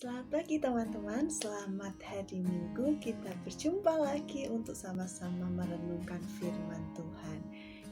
Selamat pagi teman-teman, selamat hari Minggu. Kita berjumpa lagi untuk sama-sama merenungkan firman Tuhan.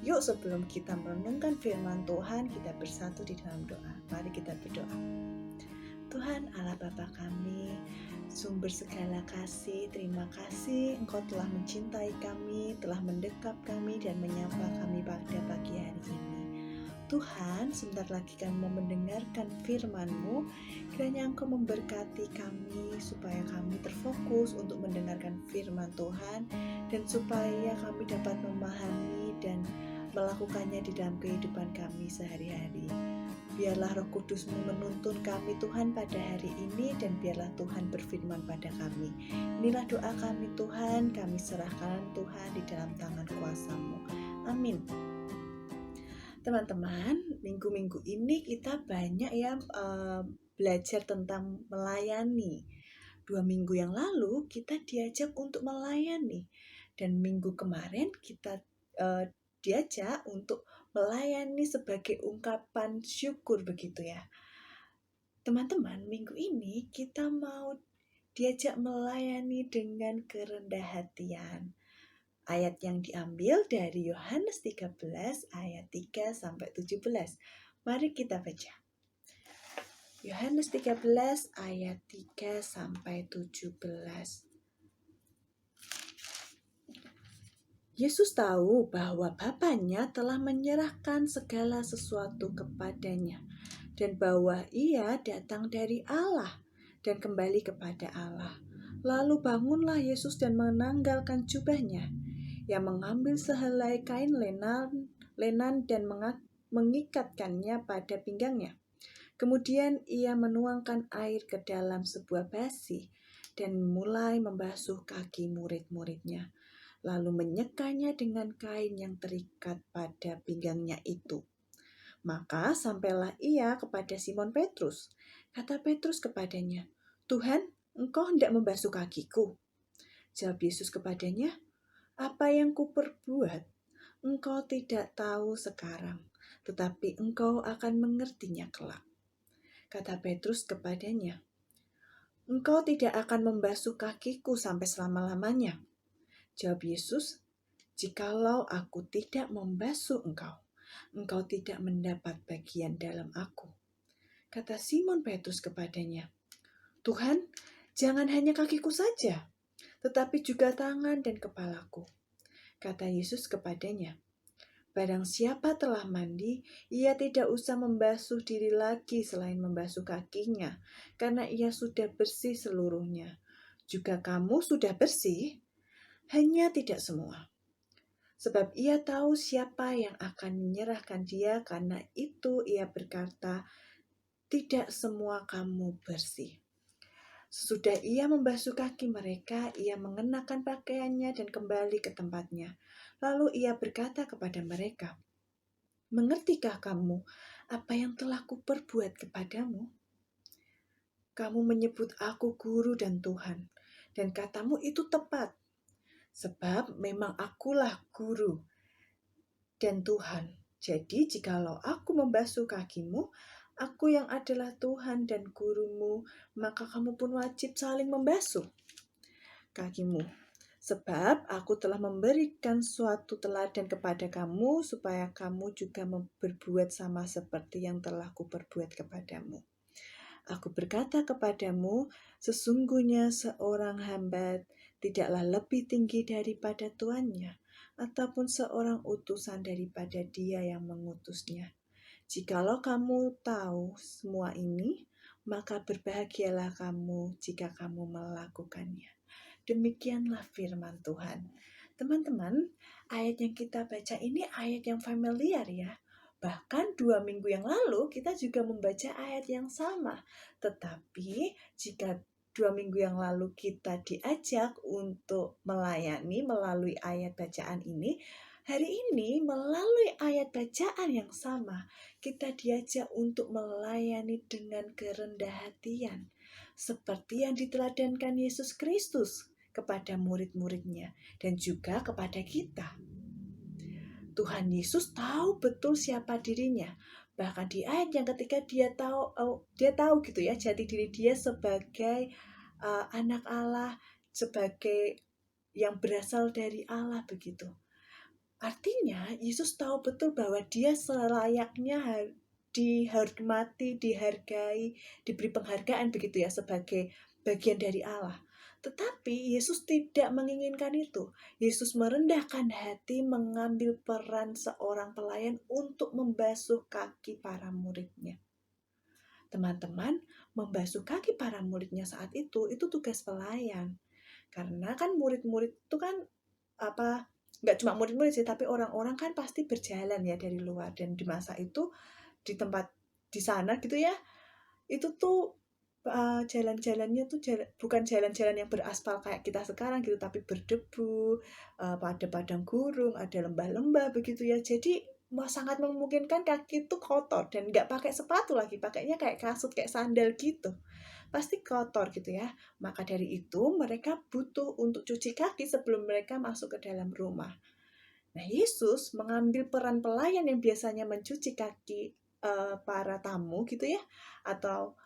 Yuk sebelum kita merenungkan firman Tuhan, kita bersatu di dalam doa. Mari kita berdoa. Tuhan Allah Bapa kami, sumber segala kasih, terima kasih Engkau telah mencintai kami, telah mendekap kami dan menyapa kami pada pagi hari ini. Tuhan, sebentar lagi kami mau mendengarkan firman-Mu. Kiranya Engkau memberkati kami supaya kami terfokus untuk mendengarkan firman Tuhan dan supaya kami dapat memahami dan melakukannya di dalam kehidupan kami sehari-hari. Biarlah Roh Kudus-Mu menuntun kami Tuhan pada hari ini dan biarlah Tuhan berfirman pada kami. Inilah doa kami Tuhan, kami serahkan Tuhan di dalam tangan kuasa-Mu. Amin. Teman-teman, minggu-minggu ini kita banyak belajar tentang melayani. 2 minggu yang lalu kita diajak untuk melayani. Dan minggu kemarin kita diajak untuk melayani sebagai ungkapan syukur begitu ya. Teman-teman, minggu ini kita mau diajak melayani dengan kerendah hatian. Ayat yang diambil dari Yohanes 13 ayat 3 sampai 17. Mari kita baca. Yohanes 13 ayat 3 sampai 17. Yesus tahu bahwa Bapanya telah menyerahkan segala sesuatu kepadanya dan bahwa Ia datang dari Allah dan kembali kepada Allah. Lalu bangunlah Yesus dan menanggalkan jubahnya. Ia mengambil sehelai kain lenan dan mengikatkannya pada pinggangnya. Kemudian ia menuangkan air ke dalam sebuah basi dan mulai membasuh kaki murid-muridnya, lalu menyekanya dengan kain yang terikat pada pinggangnya itu. Maka sampailah ia kepada Simon Petrus. Kata Petrus kepadanya, "Tuhan, Engkau hendak membasuh kakiku?" Jawab Yesus kepadanya, "Apa yang kuperbuat, engkau tidak tahu sekarang, tetapi engkau akan mengertinya kelak." Kata Petrus kepadanya, "Engkau tidak akan membasuh kakiku sampai selama-lamanya." Jawab Yesus, "Jikalau aku tidak membasuh engkau, engkau tidak mendapat bagian dalam aku." Kata Simon Petrus kepadanya, "Tuhan, jangan hanya kakiku saja, tetapi juga tangan dan kepalaku." Kata Yesus kepadanya, "Barang siapa telah mandi, ia tidak usah membasuh diri lagi selain membasuh kakinya, karena ia sudah bersih seluruhnya. Juga kamu sudah bersih, hanya tidak semua." Sebab ia tahu siapa yang akan menyerahkan dia, karena itu ia berkata, "Tidak semua kamu bersih." Sesudah ia membasuh kaki mereka, ia mengenakan pakaiannya dan kembali ke tempatnya. Lalu ia berkata kepada mereka, "Mengertikah kamu apa yang telah kuperbuat kepadamu? Kamu menyebut aku guru dan Tuhan, dan katamu itu tepat. Sebab memang akulah guru dan Tuhan. Jadi jikalau aku membasuh kakimu, aku yang adalah Tuhan dan gurumu, maka kamu pun wajib saling membasuh kakimu. Sebab aku telah memberikan suatu teladan kepada kamu, supaya kamu juga berbuat sama seperti yang telah kuperbuat kepadamu. Aku berkata kepadamu, sesungguhnya seorang hamba tidaklah lebih tinggi daripada tuannya, ataupun seorang utusan daripada dia yang mengutusnya. Jikalau kamu tahu semua ini, maka berbahagialah kamu jika kamu melakukannya. Demikianlah firman Tuhan. Teman-teman, ayat yang kita baca ini ayat yang familiar ya. Bahkan 2 minggu yang lalu kita juga membaca ayat yang sama. Tetapi jika 2 minggu yang lalu kita diajak untuk melayani melalui ayat bacaan ini, hari ini melalui ayat bacaan yang sama, kita diajak untuk melayani dengan kerendah hatian, seperti yang diteladankan Yesus Kristus kepada murid-muridnya dan juga kepada kita. Tuhan Yesus tahu betul siapa dirinya, Bahkan di ayat yang ketika dia tahu gitu ya jati diri dia sebagai anak Allah, sebagai yang berasal dari Allah begitu. Artinya Yesus tahu betul bahwa dia selayaknya dihormati, dihargai, diberi penghargaan begitu ya sebagai bagian dari Allah. Tetapi Yesus tidak menginginkan itu. Yesus merendahkan hati mengambil peran seorang pelayan untuk membasuh kaki para muridnya. Teman-teman, membasuh kaki para muridnya saat itu tugas pelayan. Karena kan murid-murid itu kan nggak cuma murid-murid sih, tapi orang-orang kan pasti berjalan ya dari luar, dan di masa itu di tempat di sana gitu ya, itu tuh jalan-jalannya tuh bukan jalan-jalan yang beraspal kayak kita sekarang gitu, tapi berdebu, pada padang gurun, ada lembah-lembah begitu ya. Jadi sangat memungkinkan kaki itu kotor dan nggak pakai sepatu lagi, pakainya kayak kasut, kayak sandal gitu. Pasti kotor gitu ya. Maka dari itu mereka butuh untuk cuci kaki sebelum mereka masuk ke dalam rumah. Nah, Yesus mengambil peran pelayan yang biasanya mencuci kaki para tamu gitu ya, atau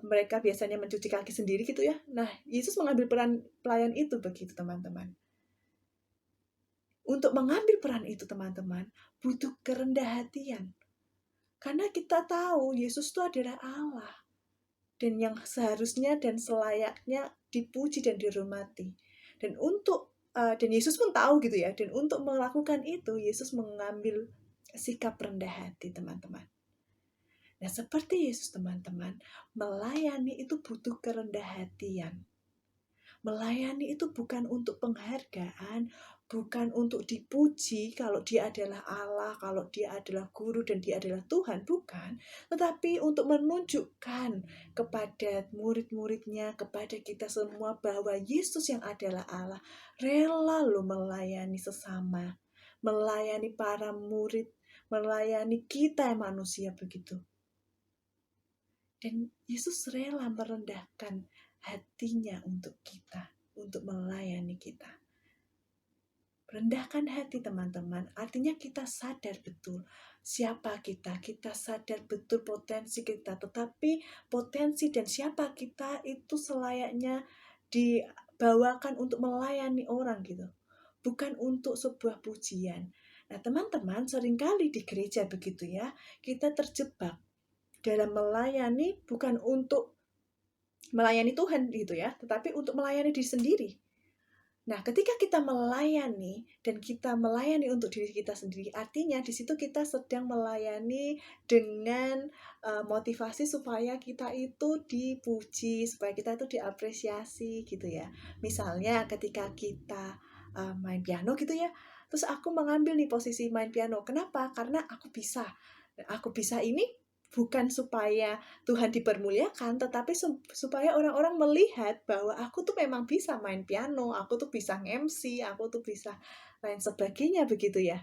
mereka biasanya mencuci kaki sendiri gitu ya. Nah, Yesus mengambil peran pelayan itu begitu teman-teman. Untuk mengambil peran itu teman-teman, butuh kerendah hatian. Karena kita tahu Yesus itu adalah Allah. Dan yang seharusnya dan selayaknya dipuji dan dihormati. Dan Yesus pun tahu gitu ya. Dan untuk melakukan itu, Yesus mengambil sikap rendah hati teman-teman. Nah, seperti Yesus teman-teman, melayani itu butuh kerendah hatian. Melayani itu bukan untuk penghargaan, bukan untuk dipuji kalau dia adalah Allah, kalau dia adalah guru dan dia adalah Tuhan, bukan. Tetapi untuk menunjukkan kepada murid-muridnya, kepada kita semua bahwa Yesus yang adalah Allah, rela loh melayani sesama, melayani para murid, melayani kita manusia begitu. Dan Yesus rela merendahkan hatinya untuk kita, untuk melayani kita. Rendahkan hati teman-teman, artinya kita sadar betul siapa kita. Kita sadar betul potensi kita, tetapi potensi dan siapa kita itu selayaknya dibawakan untuk melayani orang gitu. Bukan untuk sebuah pujian. Nah teman-teman, seringkali di gereja begitu ya, kita terjebak dalam melayani bukan untuk melayani Tuhan gitu ya, tetapi untuk melayani diri sendiri. Nah, ketika kita melayani dan kita melayani untuk diri kita sendiri, artinya di situ kita sedang melayani dengan motivasi supaya kita itu dipuji, supaya kita itu diapresiasi gitu ya. Misalnya ketika kita main piano gitu ya, terus aku mengambil nih posisi main piano. Kenapa? Karena aku bisa. Aku bisa ini bukan supaya Tuhan dipermuliakan, tetapi supaya orang-orang melihat bahwa aku tuh memang bisa main piano, aku tuh bisa MC, aku tuh bisa lain sebagainya begitu ya.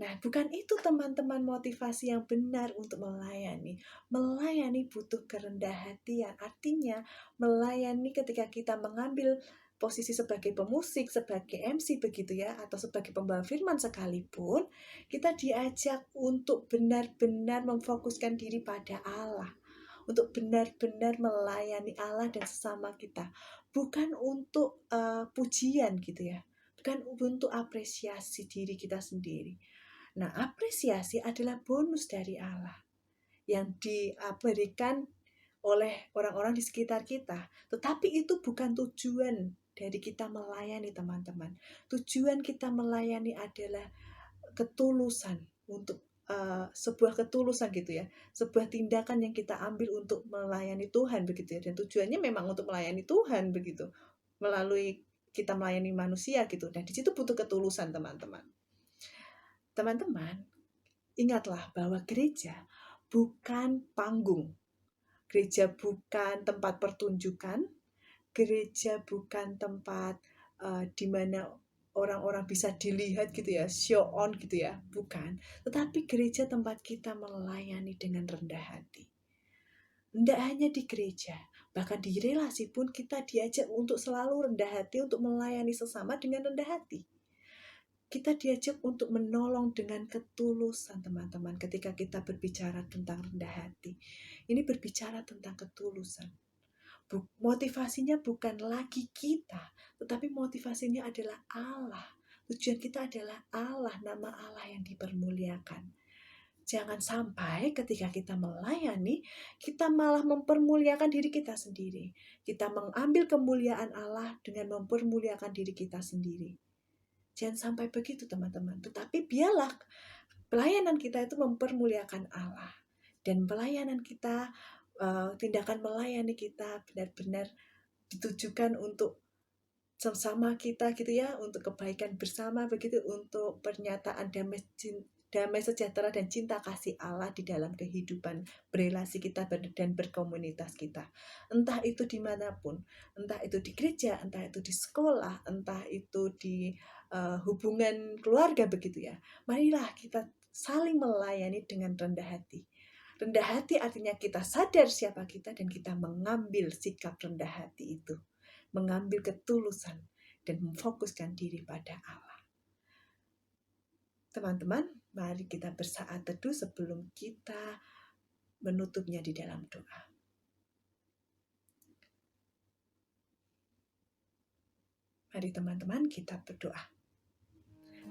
Nah, bukan itu teman-teman motivasi yang benar untuk melayani. Melayani butuh kerendah hatian. Artinya, melayani ketika kita mengambil posisi sebagai pemusik, sebagai MC begitu ya, atau sebagai pembawa firman sekalipun, kita diajak untuk benar-benar memfokuskan diri pada Allah. Untuk benar-benar melayani Allah dan sesama kita. Bukan untuk pujian gitu ya. Bukan untuk apresiasi diri kita sendiri. Nah, apresiasi adalah bonus dari Allah yang diberikan oleh orang-orang di sekitar kita. Tetapi itu bukan tujuan dari kita melayani teman-teman. Tujuan kita melayani adalah ketulusan untuk sebuah ketulusan gitu ya. Sebuah tindakan yang kita ambil untuk melayani Tuhan begitu ya. Dan tujuannya memang untuk melayani Tuhan begitu. Melalui kita melayani manusia gitu. Dan di situ butuh ketulusan teman-teman. Teman-teman, ingatlah bahwa gereja bukan panggung. Gereja bukan tempat pertunjukan. Gereja bukan tempat di mana orang-orang bisa dilihat gitu ya, show on gitu ya. Bukan. Tetapi gereja tempat kita melayani dengan rendah hati. Tidak hanya di gereja, bahkan di relasi pun kita diajak untuk selalu rendah hati, untuk melayani sesama dengan rendah hati. Kita diajak untuk menolong dengan ketulusan, teman-teman, ketika kita berbicara tentang rendah hati. Ini berbicara tentang ketulusan. Motivasinya bukan lagi kita, tetapi motivasinya adalah Allah. Tujuan kita adalah Allah, nama Allah yang dipermuliakan. Jangan sampai ketika kita melayani, kita malah mempermuliakan diri kita sendiri. Kita mengambil kemuliaan Allah dengan mempermuliakan diri kita sendiri. Jangan sampai begitu, teman-teman. Tetapi biarlah pelayanan kita itu mempermuliakan Allah. Dan pelayanan kita, tindakan melayani kita benar-benar ditujukan untuk sesama kita gitu ya, untuk kebaikan bersama begitu, untuk pernyataan damai sejahtera dan cinta kasih Allah di dalam kehidupan berelasi kita dan berkomunitas kita. Entah itu dimanapun, entah itu di gereja, entah itu di sekolah, entah itu di hubungan keluarga begitu ya. Marilah kita saling melayani dengan rendah hati. Rendah hati artinya kita sadar siapa kita dan kita mengambil sikap rendah hati itu. Mengambil ketulusan dan memfokuskan diri pada Allah. Teman-teman, mari kita bersaat teduh sebelum kita menutupnya di dalam doa. Mari teman-teman kita berdoa.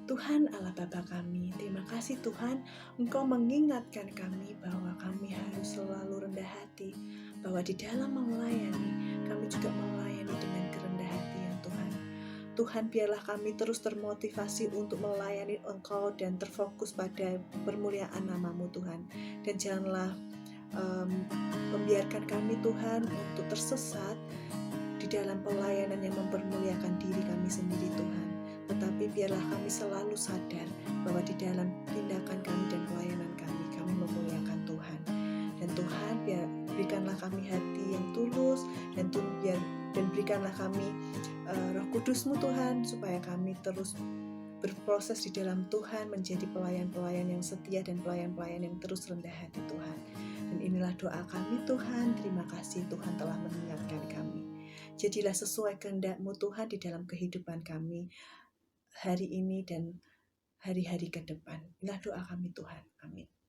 Tuhan Allah Bapa kami, terima kasih Tuhan, Engkau mengingatkan kami bahwa kami harus selalu rendah hati, bahwa di dalam melayani, kami juga melayani dengan kerendahan hati ya Tuhan. Tuhan, biarlah kami terus termotivasi untuk melayani Engkau dan terfokus pada permuliaan nama-Mu Tuhan. Dan janganlah membiarkan kami Tuhan untuk tersesat di dalam pelayanan yang mempermuliakan diri kami sendiri Tuhan. Tetapi biarlah kami selalu sadar bahwa di dalam tindakan kami dan pelayanan kami memuliakan Tuhan. Dan Tuhan, berikanlah kami hati yang tulus dan berikanlah kami Roh Kudus-Mu Tuhan, supaya kami terus berproses di dalam Tuhan, menjadi pelayan-pelayan yang setia dan pelayan-pelayan yang terus rendah hati Tuhan. Dan inilah doa kami Tuhan. Terima kasih Tuhan telah mengingatkan kami. Jadilah sesuai kehendak-Mu Tuhan di dalam kehidupan kami hari ini dan hari-hari ke depan. Inilah doa kami Tuhan. Amin.